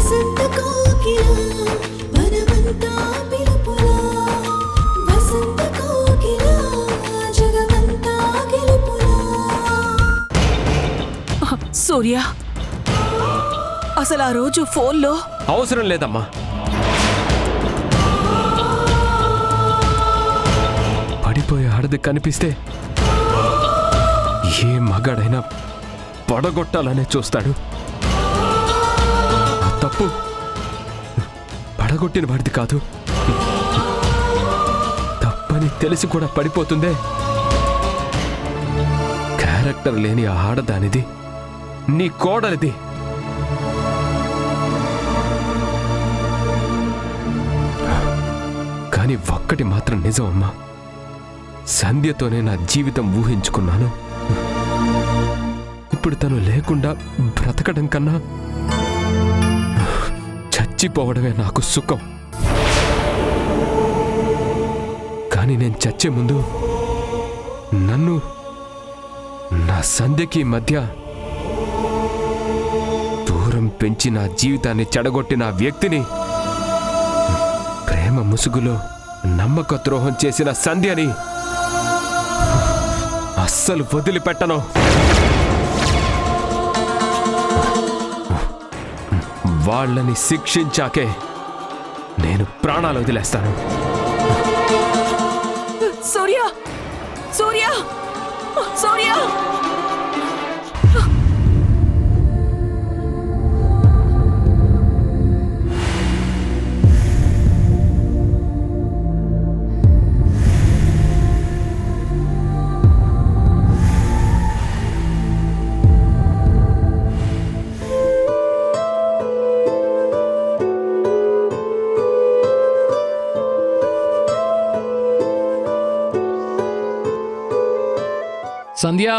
వసంత కోకిల వనమంతా పిలుపులా వసంత కోకిల జగమంతా గెలుపులా. సూర్య, అసలు ఆ రోజు ఫోన్లో అవసరం లేదమ్మా. పడిపోయే ఆడది కనిపిస్తే ఏ మగాడైనా పడగొట్టాలనే చూస్తాడు. ఆ తప్పు పడగొట్టిన వాడిది కాదు. తప్పని తెలిసి కూడా పడిపోతుందే. క్యారెక్టర్ లేని ఆ ఆడదానిది, నీ కోడలిది. కానీ ఒక్కటి మాత్రం నిజం అమ్మా, సంధ్యతోనే నా జీవితం ఊహించుకున్నాను. ఇప్పుడు తను లేకుండా బ్రతకడం కన్నా చచ్చిపోవడమే నాకు సుఖం. కానీ నేను చచ్చే ముందు నన్ను, నా సంధ్యకి మధ్య దూరం పెంచి నా జీవితాన్ని చెడగొట్టిన ఆ వ్యక్తిని, ప్రేమ ముసుగులో నమ్మక ద్రోహం చేసిన సంధ్యని అస్సలు వదిలిపెట్టను. వాళ్ళని శిక్షించాకే నేను ప్రాణాలు వదిలేస్తాను. సూర్య, సూర్య, సూర్య! సంధ్య,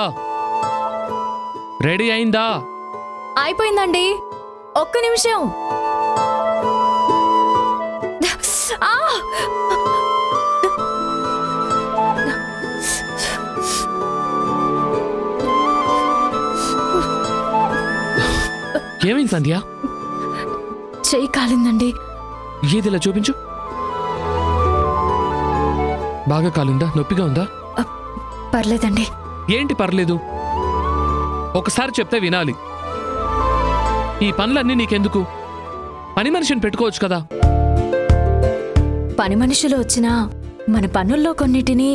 రెడీ అయిందా? అయిపోయిందండి, ఒక్క నిమిషం. ఏమైంది సంధ్య? చెయ్యి కాలిందండి. ఏదిలా చూపించు. బాగా కాలిందా? నొప్పిగా ఉందా? పర్లేదండి. ఏంటి పర్లేదు? ఒకసారి చెప్తే వినాలి. ఈ పనులన్నీ నీకెందుకు? పని మనిషిని పెట్టుకోవచ్చు కదా. పని మనుషులు వచ్చినా మన పనుల్లో కొన్నిటిని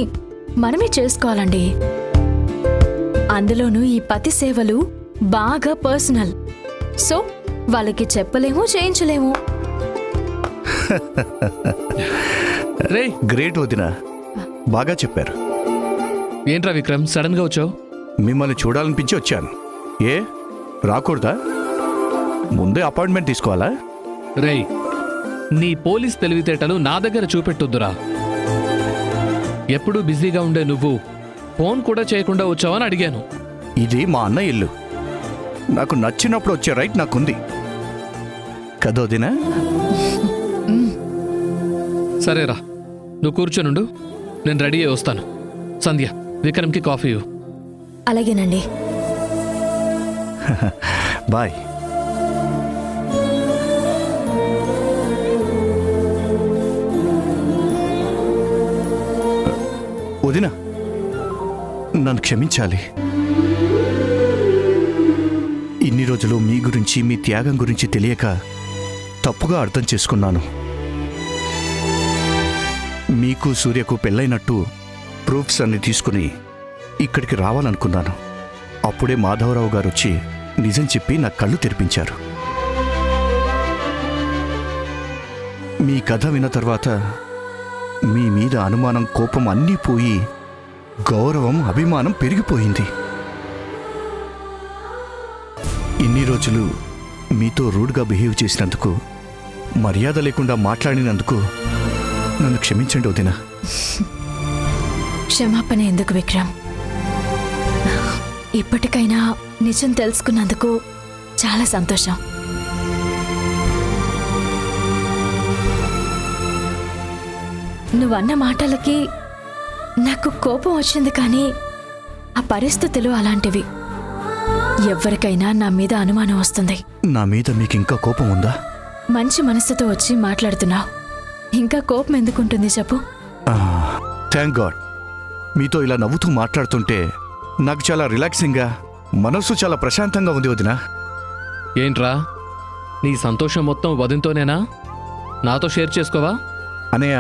మనమే చేసుకోవాలండి. అందులోనూ ఈ పతి సేవలు బాగా పర్సనల్. సో వాళ్ళకి చెప్పలేము, చేయించలేము. రే, గ్రేట్ వదినా, బాగా చెప్పారు. ఏంట్రా విక్రమ్, సడన్ గా వచ్చావు? మిమ్మల్ని చూడాలనిపించి వచ్చాను. ఏ రాకూడదా? ముందే అపాయింట్మెంట్ తీసుకోవాలా? రేయ్, నీ పోలీస్ తెలివితేటలు నా దగ్గర చూపెట్టొద్దురా. ఎప్పుడూ బిజీగా ఉండే నువ్వు ఫోన్ కూడా చేయకుండా వచ్చావని అడిగాను. ఇది మా అన్న ఇల్లు. నాకు నచ్చినప్పుడు వచ్చే రైట్ నాకుంది కదా వదినా? సరేరా, నువ్వు కూర్చొనుండు, నేను రెడీ అయ్యి వస్తాను. సంధ్య, విక్రమ్కి కాఫీ ఇవ్వు. అలాగేనండి. బాయ్. వదినా, నన్ను క్షమించాలి. ఇన్ని రోజులు మీ గురించి, మీ త్యాగం గురించి తెలియక తప్పుగా అర్థం చేసుకున్నాను. మీకు సూర్యకు పెళ్ళైనట్టు ప్రూఫ్స్ అన్ని తీసుకుని ఇక్కడికి రావాలనుకున్నాను. అప్పుడే మాధవరావు గారు వచ్చి నిజం చెప్పి నా కళ్ళు తెరిపించారు. మీ కథ విన్న తర్వాత మీ మీద అనుమానం, కోపం అన్నీ పోయి గౌరవం, అభిమానం పెరిగిపోయింది. ఇన్ని రోజులు మీతో రూడ్గా బిహేవ్ చేసినందుకు, మర్యాద లేకుండా మాట్లాడినందుకు నన్ను క్షమించండి వదినా. క్షమాపణ ఎందుకు విక్రమ్? ఇప్పటికైనా నిజం తెలుసుకున్నందుకు చాలా సంతోషం. నువ్వన్న మాటలకి నాకు కోపం వచ్చింది, కానీ ఆ పరిస్థితులు అలాంటివి. ఎవరికైనా నా మీద అనుమానం వస్తుంది. నా మీద మీకు ఇంకా కోపం ఉందా? మంచి మనసుతో వచ్చి మాట్లాడుతున్నావు. ఇంకా కోపం ఎందుకుంటుంది చెప్పు? Thank God. మీతో ఇలా నవ్వుతూ మాట్లాడుతుంటే నాకు చాలా రిలాక్సింగ్గా, మనసు చాలా ప్రశాంతంగా ఉంది వదినా. ఏంట్రా, నీ సంతోషం మొత్తం వదినతోనేనా? నాతో షేర్ చేసుకోవా? అనయ్య,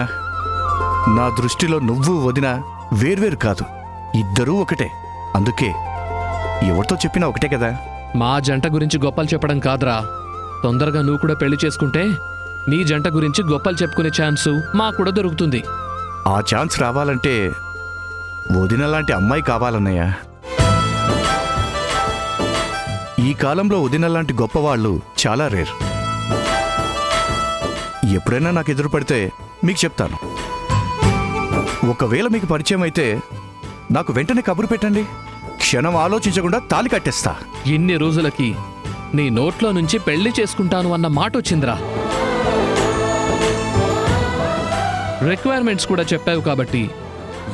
నా దృష్టిలో నువ్వు వదిన వేర్వేరు కాదు, ఇద్దరూ ఒకటే. అందుకే ఎవరితో చెప్పినా ఒకటే కదా. మా జంట గురించి గొప్పలు చెప్పడం కాదురా, తొందరగా నువ్వు కూడా పెళ్లి చేసుకుంటే నీ జంట గురించి గొప్పలు చెప్పుకునే ఛాన్సు మాకు కూడా దొరుకుతుంది. ఆ ఛాన్స్ రావాలంటే వదిన లాంటి అమ్మాయి కావాలన్నయ్య. ఈ కాలంలో వదిన లాంటి గొప్పవాళ్ళు చాలా రేర్. ఎప్పుడైనా నాకు ఎదురుపడితే మీకు చెప్తాను. ఒకవేళ మీకు పరిచయం అయితే నాకు వెంటనే కబురు పెట్టండి. క్షణం ఆలోచించకుండా తాళి కట్టేస్తా. ఇన్ని రోజులకి నీ నోట్లో నుంచి పెళ్లి చేసుకుంటాను అన్న మాట వచ్చిందిరా. రిక్వైర్మెంట్స్ కూడా చెప్పావు కాబట్టి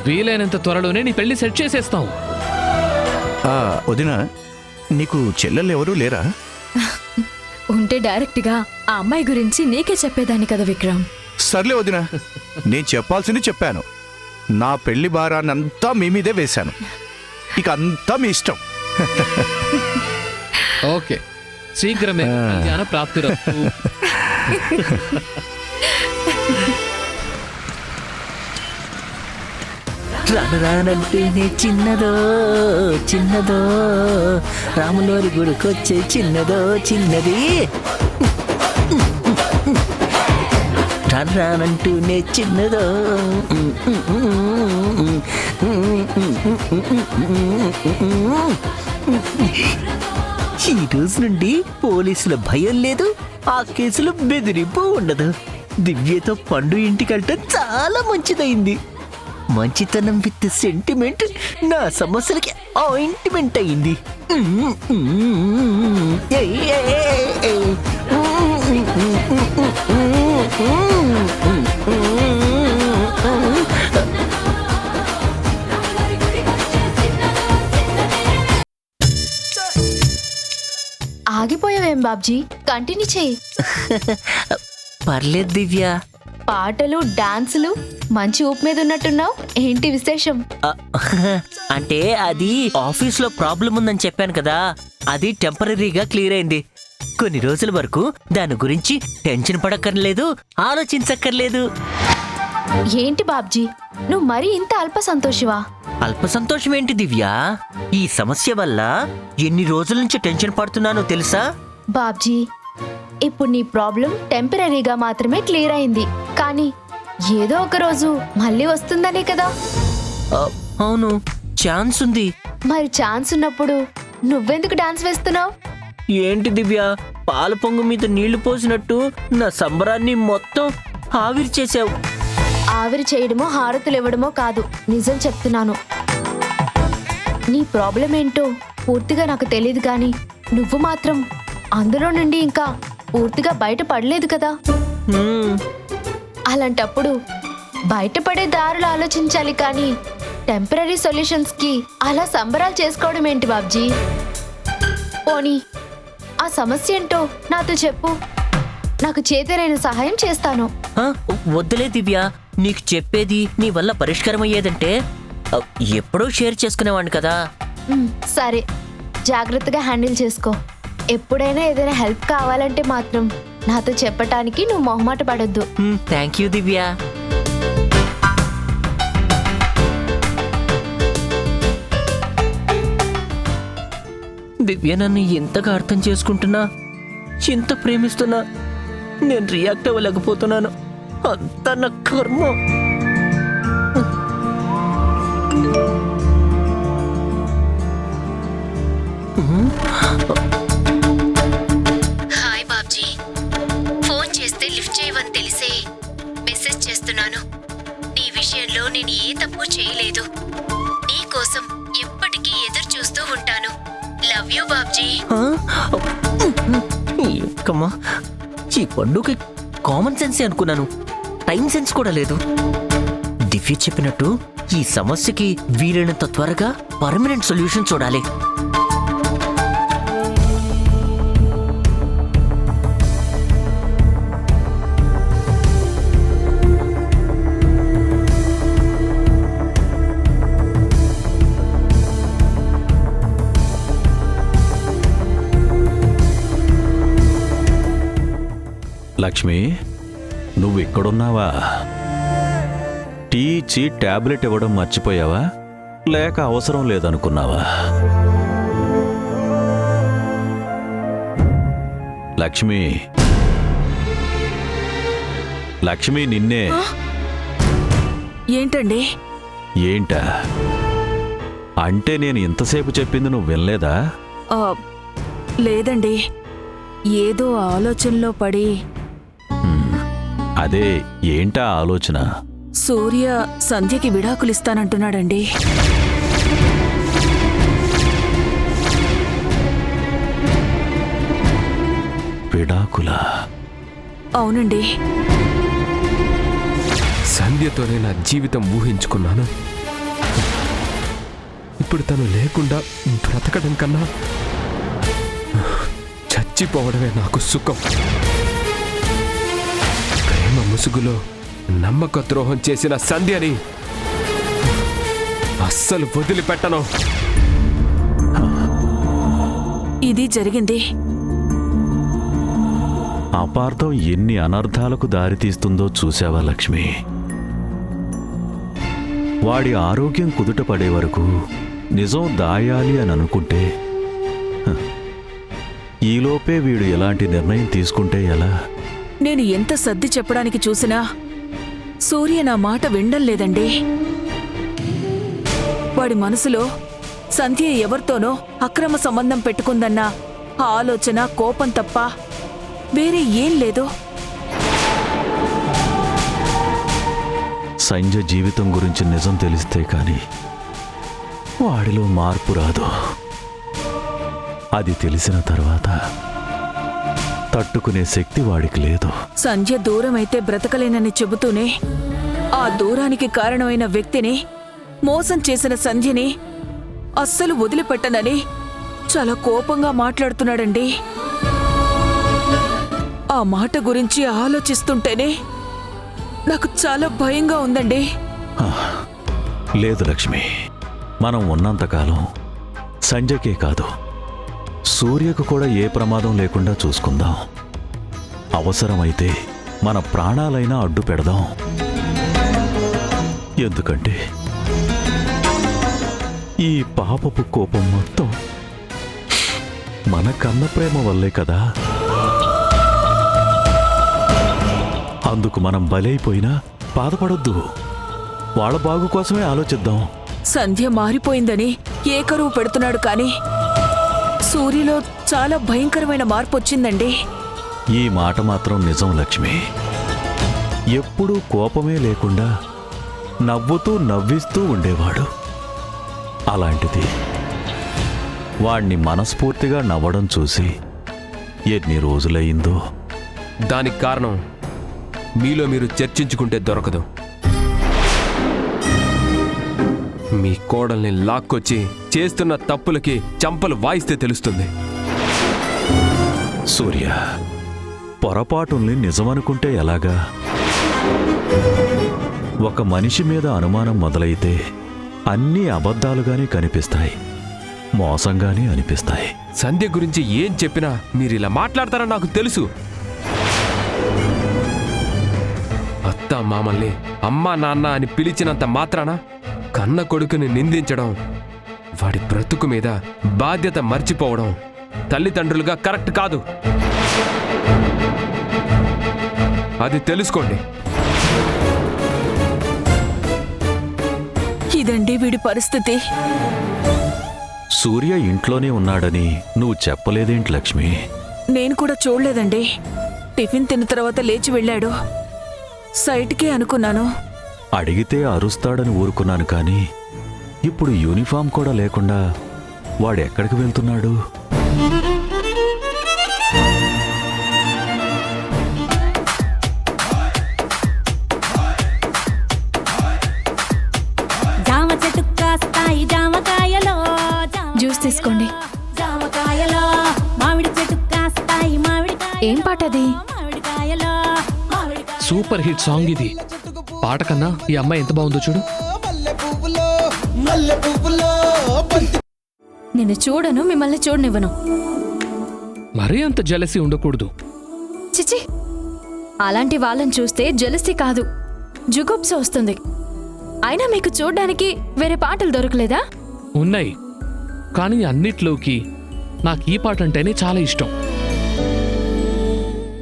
వీలైనంత త్వరలోనే నీ పెళ్లి సెట్ చేసేస్తాం. వదిన, నీకు చెల్లెళ్ళు ఎవరూ లేరా? ఉంటే డైరెక్ట్గా ఆ అమ్మాయి గురించి నీకే చెప్పేదాన్ని కదా విక్రమ్. సర్లే వదిన, నేను చెప్పాల్సింది చెప్పాను. నా పెళ్లి భారాన్నంతా మీ మీదే వేశాను. ఇక అంతా మీ ఇష్టం. ఓకే, శీఘ్రమే కళ్యాణ ప్రాప్తిరస్తు. రానంటేనే చిన్నదో చిన్నదో రాములోరి గుడికొచ్చే చిన్నదో చిన్నది. రానంటూనే చిన్నదో. ఈ రోజు నుండి పోలీసుల భయం లేదు, ఆ కేసులో బెదిరింపు ఉండదు. దివ్యతో పండు ఇంటికంటే చాలా మంచిదైంది. మంచితనం విత్ సెంటిమెంట్ నా సమస్యలకి ఆయింట్మెంట్ అయింది. ఆగిపోయావేం బాబ్జీ, కంటిన్యూ చేయి. పర్లేదు దివ్య. పాటలు డాన్సులు మంచి ఊపు మీద ఉన్నట్టున్నావు, ఏంటి విశేషం? అంటే అది ఆఫీస్లో ప్రాబ్లం ఉందని చెప్పాను కదా, అది టెంపరీగా క్లియర్ అయింది. కొన్ని రోజుల వరకు దాని గురించి టెన్షన్ పడక్కర్లేదు, ఆలోచించక్కర్లేదు. ఏంటి బాబ్జీ, నువ్వు మరీ ఇంత అల్ప సంతోషివా? అల్ప సంతోషం ఏంటి దివ్య? ఈ సమస్య వల్ల ఎన్ని రోజుల నుంచి టెన్షన్ పడుతున్నానో తెలుసా? బాబ్జీ, ఇప్పుడు నీ ప్రాబ్లం టెంపరీగా మాత్రమే క్లియర్ అయింది, కానీ ఏదో ఒక రోజు మళ్ళీ వస్తుందనే కదా. అవును, ఛాన్స్ ఉంది. మరి ఛాన్స్ ఉన్నప్పుడు నువ్వెందుకు డాన్స్ వేస్తున్నావు? ఏంటి దివ్య, పాల పొంగు మీద నీళ్లు పోసినట్టు నా సంబరాన్ని మొత్తం ఆవిరి చేసావు. ఆవిరి చేయడమో హారతులు ఇవ్వడమో కాదు, నిజం చెప్తున్నాను. నీ ప్రాబ్లం ఏంటో పూర్తిగా నాకు తెలియదు, కానీ నువ్వు మాత్రం అందులో నుండి ఇంకా పూర్తిగా బయటపడలేదు కదా. అలాంటప్పుడు బయటపడే దారులు ఆలోచించాలి, కానీ టెంపరీ సొల్యూషన్స్ కి అలా సంబరాలు చేసుకోవడం ఏంటి బాబ్జీ? పోనీ ఆ సమస్య ఏంటో నాతో చెప్పు, నాకు చేతనైన సహాయం చేస్తాను. వద్దులే దివ్య, నీకు చెప్పేది నీ వల్ల పరిష్కారం అయ్యేదంటే ఎప్పుడో షేర్ చేసుకునేవాడిని కదా. సరే, జాగ్రత్తగా హ్యాండిల్ చేసుకో. ఎప్పుడైనా ఏదైనా హెల్ప్ కావాలంటే మాత్రం నాతో చెప్పటానికి నువ్వు మొహమాట పడొద్దు. థ్యాంక్ యూ దివ్య. దివ్య నన్ను ఎంతగా అర్థం చేసుకుంటున్నా, ఎంత ప్రేమిస్తున్నా, నేను రియాక్ట్ అవ్వలేకపోతున్నాను. అంత నా కర్మ. హాయ్ బాబ్జీ, ఫోన్ చేస్తే లిఫ్ట్ చేయవని తెలిసే మెసేజ్ చేస్తున్నాను. నీ విషయంలో నేను ఏ తప్పు చేయలేదు. నీ కోసం ఎప్పటికీ ఎదురు చూస్తూ ఉంటాను. Love you Babji. ఈ పండుగ కామన్ సెన్సే అనుకున్నాను, టైం సెన్స్ కూడా లేదు. దివ్య చెప్పినట్టు ఈ సమస్యకి వీలైనంత త్వరగా పర్మనెంట్ సొల్యూషన్ చూడాలి. లక్ష్మి, నువ్వు ఇక్కడున్నావా? టీ ఇచ్చి టాబ్లెట్ ఇవ్వడం మర్చిపోయావా లేక అవసరం లేదనుకున్నావా? లక్ష్మి, లక్ష్మి, నిన్నే. ఏంటండి? ఏంటా అంటే నేను ఇంతసేపు చెప్పింది నువ్వు వినలేదా? ఆ, లేదండి, ఏదో ఆలోచనలో పడి. అదే, ఏంటా ఆలోచన? సూర్య సంధ్యకి విడాకులిస్తానంటున్నాడండి. విడాకులా? అవునండి. సంధ్యతోనే నా జీవితం ఊహించుకున్నాను. ఇప్పుడు తను లేకుండా బ్రతకడం కన్నా చచ్చిపోవడమే నాకు సుఖం. ప్రేమ ముసుగులో నమ్మక ద్రోహం చేసిన సంధ్యని అస్సలు వదిలిపెట్టను. ఇది జరిగింది. అపార్థం ఎన్ని అనర్థాలకు దారితీస్తుందో చూశావా లక్ష్మి? వాడి ఆరోగ్యం కుదుట పడే వరకు నిజం దాయాలి అని అనుకుంటే ఈలోపే వీడు ఎలాంటి నిర్ణయం తీసుకుంటే ఎలా? నేను ఎంత సర్ది చెప్పడానికి చూసినా సూర్య నా మాట వినడం లేదండి. వాడి మనసులో సంధ్య ఎవరితోనో అక్రమ సంబంధం పెట్టుకుందన్న ఆలోచన, కోపం తప్ప వేరే ఏం లేదు. సంజయ్ జీవితం గురించి నిజం తెలిస్తే కాని వాడిలో మార్పు రాదు. అది తెలిసిన తర్వాత తట్టుకునే శక్తి వాడికి లేదు. సంధ్య దూరమైతే బ్రతకలేనని చెబుతూనే ఆ దూరానికి కారణమైన వ్యక్తిని, మోసం చేసిన సంధ్యని అస్సలు వదిలిపెట్టనని చాలా కోపంగా మాట్లాడుతున్నాడండి. ఆ మాట గురించి ఆలోచిస్తుంటేనే నాకు చాలా భయంగా ఉందండి. లేదు లక్ష్మి, మనం ఉన్నంతకాలం సంజయ్కే కాదు సూర్యకు కూడా ఏ ప్రమాదం లేకుండా చూసుకుందాం. అవసరమైతే మన ప్రాణాలైనా అడ్డు పెడదాం. ఎందుకంటే ఈ పాపపు కోపం మొత్తం మన కన్న ప్రేమ వల్లే కదా. అందుకు మనం బలైపోయినా బాధపడొద్దు. వాళ్ళ బాగు కోసమే ఆలోచిద్దాం. సంధ్య మారిపోయిందని ఏకరువు పెడుతున్నాడు కానీ సూర్యలో చాలా భయంకరమైన మార్పు వచ్చిందండి. ఈ మాట మాత్రం నిజం లక్ష్మి. ఎప్పుడూ కోపమే లేకుండా నవ్వుతూ నవ్విస్తూ ఉండేవాడు. అలాంటిది వాణ్ణి మనస్ఫూర్తిగా నవ్వడం చూసి ఎన్ని రోజులయ్యిందో. దానికి కారణం మీలో మీరు చర్చించుకుంటే దొరకదు. మీ కోడల్ని లాక్కొచ్చి చేస్తున్న తప్పులకి చంపలు వాయిస్తే తెలుస్తుంది. సూర్య, పొరపాటుల్ని నిజమనుకుంటే ఎలాగా? ఒక మనిషి మీద అనుమానం మొదలైతే అన్నీ అబద్ధాలుగానే కనిపిస్తాయి, మోసంగానే అనిపిస్తాయి. సంధ్య గురించి ఏం చెప్పినా మీరిలా మాట్లాడతారని నాకు తెలుసు. అత్త మామల్ని అమ్మా నాన్న అని పిలిచినంత మాత్రాన కన్న కొడుకుని నిందించడం, వాడి బ్రతుకు మీద బాధ్యత మర్చిపోవడం తల్లిదండ్రులుగా కరెక్ట్ కాదు. అది తెలుసుకోండి. ఇదండి వీడి పరిస్థితి. సూర్య ఇంట్లోనే ఉన్నాడని నువ్వు చెప్పలేదేంటి లక్ష్మి? నేను కూడా చూడలేదండి. టిఫిన్ తిన్న తర్వాత లేచి వెళ్ళాడు. సైట్కే అనుకున్నాను. అడిగితే అరుస్తాడని ఊరుకున్నాను, కానీ ఇప్పుడు యూనిఫామ్ కూడా లేకుండా వాడెక్కడికి వెళ్తున్నాడు? జామ చెట్టు కాస్తాయి జామకాయలో, జ్యూస్ తీసుకోండి. జామకాయలో మామిడి చెట్టు కాస్తాయి మామిడికాయ. ఏం పాట అది? మామిడికాయలో సూపర్ హిట్ సాంగ్ ఇది. పాట కన్నా ఈ అమ్మాయి ఎంత బాగుందో చూడు. నేను చూడను, మిమ్మల్ని చూడనివ్వను. మరీ అంత జలసి ఉండకూడదు. చిచి, అలాంటి వాళ్ళని చూస్తే జెలసీ కాదు జుగుప్స వస్తుంది. అయినా మీకు చూడ్డానికి వేరే పాటలు దొరకలేదా? ఉన్నాయి, కానీ అన్నిట్లోకి నాకు ఈ పాట అంటేనే చాలా ఇష్టం.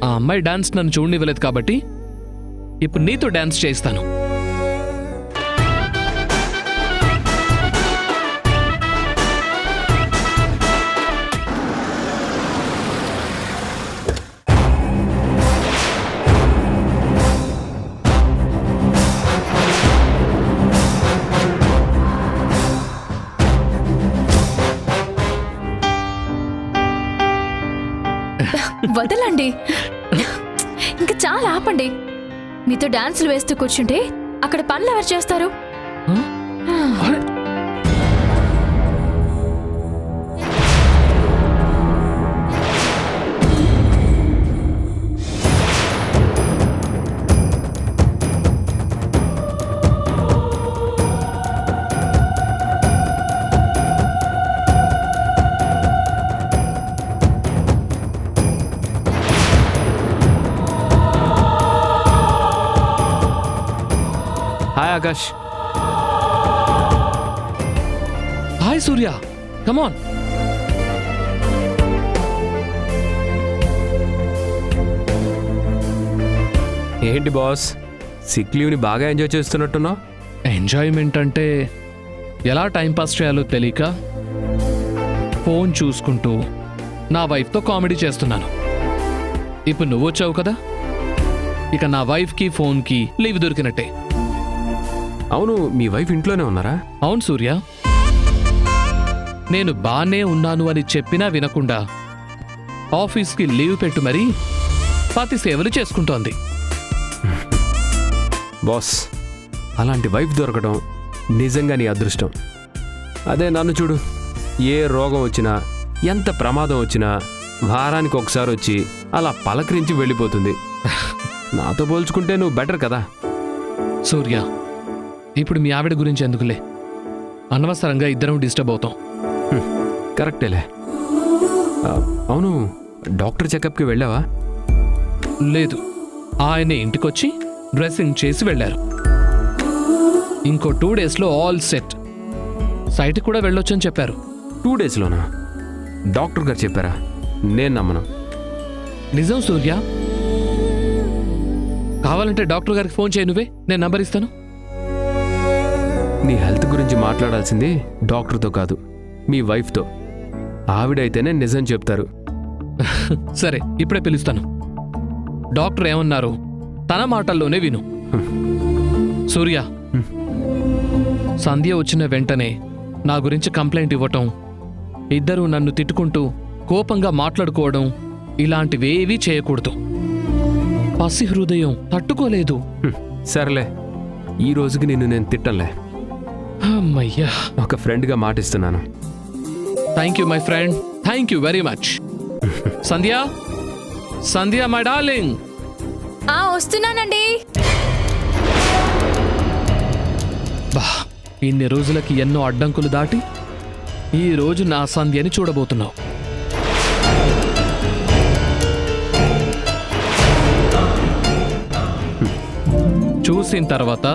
ఆ అమ్మాయి డాన్స్ నన్ను చూడనివ్వలేదు కాబట్టి ఇప్పుడు నీతో డాన్స్ చేస్తాను. వదలండి, ఇంకా చాలా ఆపండి. మీతో డాన్సులు వేస్తూ కూర్చుంటే అక్కడ పనులు ఎవరు చేస్తారు? అరే, హాయ్ ఆకాష్. హాయ్ సూర్య, కమాన్. ఏంటి బాస్, సిక్ లీవ్ని బాగా ఎంజాయ్ చేస్తున్నట్టున్నావు? ఎంజాయ్మెంట్ అంటే ఎలా టైంపాస్ చేయాలో తెలియక ఫోన్ చూసుకుంటూ నా వైఫ్తో కామెడీ చేస్తున్నాను. ఇప్పుడు నువ్వు వచ్చావు కదా, ఇక నా వైఫ్కి ఫోన్కి లీవ్ దొరికినట్టే. అవును, మీ వైఫ్ ఇంట్లోనే ఉన్నారా? అవును సూర్య, నేను బానే ఉన్నాను అని చెప్పినా వినకుండా ఆఫీస్కి లీవ్ పెట్టు మరీ పతి సేవలు చేసుకుంటోంది. బాస్, అలాంటి వైఫ్ దొరకడం నిజంగా నీ అదృష్టం. అదే నన్ను చూడు, ఏ రోగం వచ్చినా ఎంత ప్రమాదం వచ్చినా వారానికి ఒకసారి వచ్చి అలా పలకరించి వెళ్ళిపోతుంది. నాతో పోల్చుకుంటే నువ్వు బెటర్ కదా. సూర్య, ఇప్పుడు మీ ఆవిడ గురించి ఎందుకులే, అనవసరంగా ఇద్దరం డిస్టర్బ్ అవుతాం. కరెక్టేలే. అవును, డాక్టర్ చెకప్కి వెళ్ళావా? లేదు, ఆయన ఇంటికొచ్చి డ్రెస్సింగ్ చేసి వెళ్ళారు. ఇంకో 2 డేస్లో ఆల్ సెట్. సైట్కి కూడా వెళ్ళొచ్చని చెప్పారు. 2 డేస్లోనా? డాక్టర్ గారు చెప్పారా? నేను నమ్మను. నిజం సూర్య, కావాలంటే డాక్టర్ గారికి ఫోన్ చేయి, నువ్వే, నేను నంబర్ ఇస్తాను. నీ హెల్త్ గురించి మాట్లాడాల్సింది డాక్టర్తో కాదు, మీ వైఫ్తో. ఆవిడైతేనే నిజం చెప్తారు. సరే, ఇప్పుడే పిలుస్తాను. డాక్టర్ ఏమన్నారు తన మాటల్లోనే విను. సూర్య, సంధ్య వచ్చిన వెంటనే నా గురించి కంప్లైంట్ ఇవ్వటం, ఇద్దరూ నన్ను తిట్టుకుంటూ కోపంగా మాట్లాడుకోవడం ఇలాంటివేవీ చేయకూడదు. పసి హృదయం తట్టుకోలేదు. సరేలే, ఈ రోజుకి నిన్ను నేను తిట్టంలే. అమ్మయ్యా, ఒక ఫ్రెండ్గా మాటిస్తున్నాను. Thank you my friend, thank you very much. Sandhya, Sandhya my darling. వస్తున్నానండి. బా, ఇన్ని రోజులకి ఎన్నో అడ్డంకులు దాటి ఈ రోజు నా సంధ్యని చూడబోతున్నావు. చూసిన తర్వాత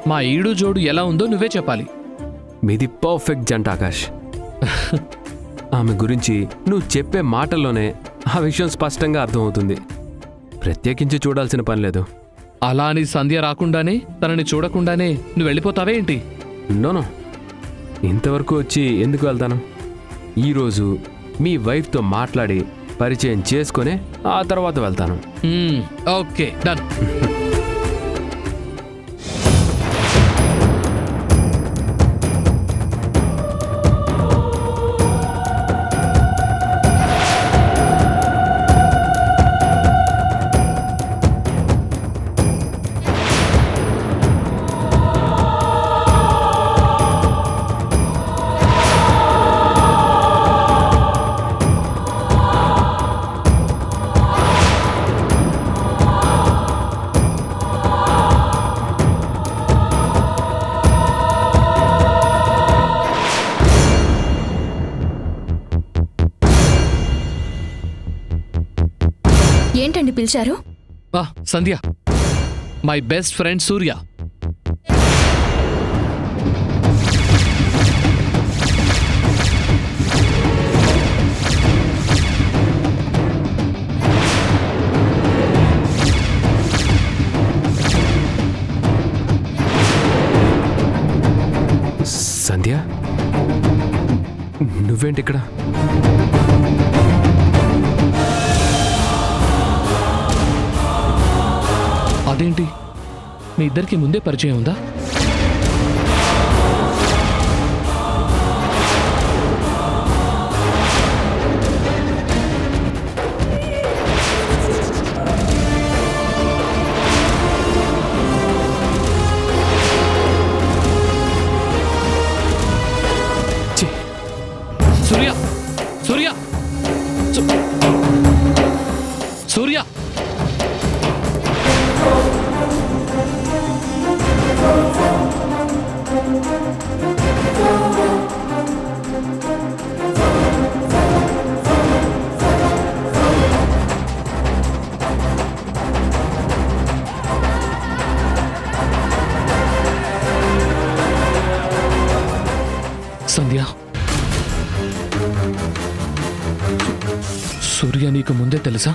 మా ఈడు జోడు ఎలా ఉందో నువ్వే చెప్పాలి. మీది పర్ఫెక్ట్ జంట ఆకాష్. ఆమె గురించి నువ్వు చెప్పే మాటల్లోనే ఆ విషయం స్పష్టంగా అర్థమవుతుంది. ప్రత్యేకించి చూడాల్సిన పని లేదు. అలా అని సంధ్య రాకుండానే, తనని చూడకుండానే నువ్వు వెళ్ళిపోతావే ఏంటి? నోనో, ఇంతవరకు వచ్చి ఎందుకు వెళ్తాను? ఈరోజు మీ వైఫ్తో మాట్లాడి పరిచయం చేసుకొని ఆ తర్వాత వెళ్తాను. Okay, done. ఏంటండి పిలిచారు? సంధ్య, మై బెస్ట్ ఫ్రెండ్ సూర్య. సంధ్య, నువ్వేంటి ఇక్కడ? అదేంటి, మీ ఇద్దరికి ముందే పరిచయం ఉందా? ఛీ, సూర్య, సూర్య, సూర్య. సంధ్య, సూర్య నీకు ముందే తెలుసా?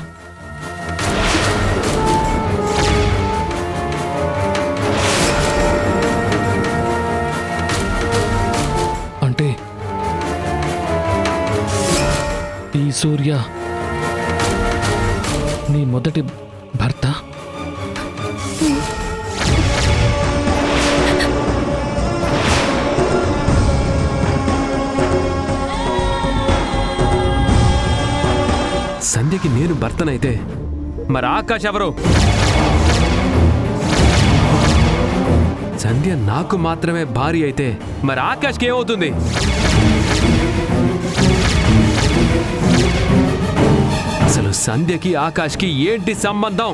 అంటే ఈ సూర్య నీ మొదటి భర్త? సంధ్యకి నేను భర్తనైతే మరి ఆకాష్ ఎవరు? సంధ్య నాకు మాత్రమే భార్య అయితే మరి ఆకాష్కి ఏమవుతుంది? అసలు సంధ్యకి ఆకాష్కి ఏంటి సంబంధం?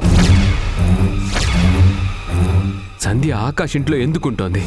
సంధ్య ఆకాష్ ఇంట్లో ఎందుకుంటోంది?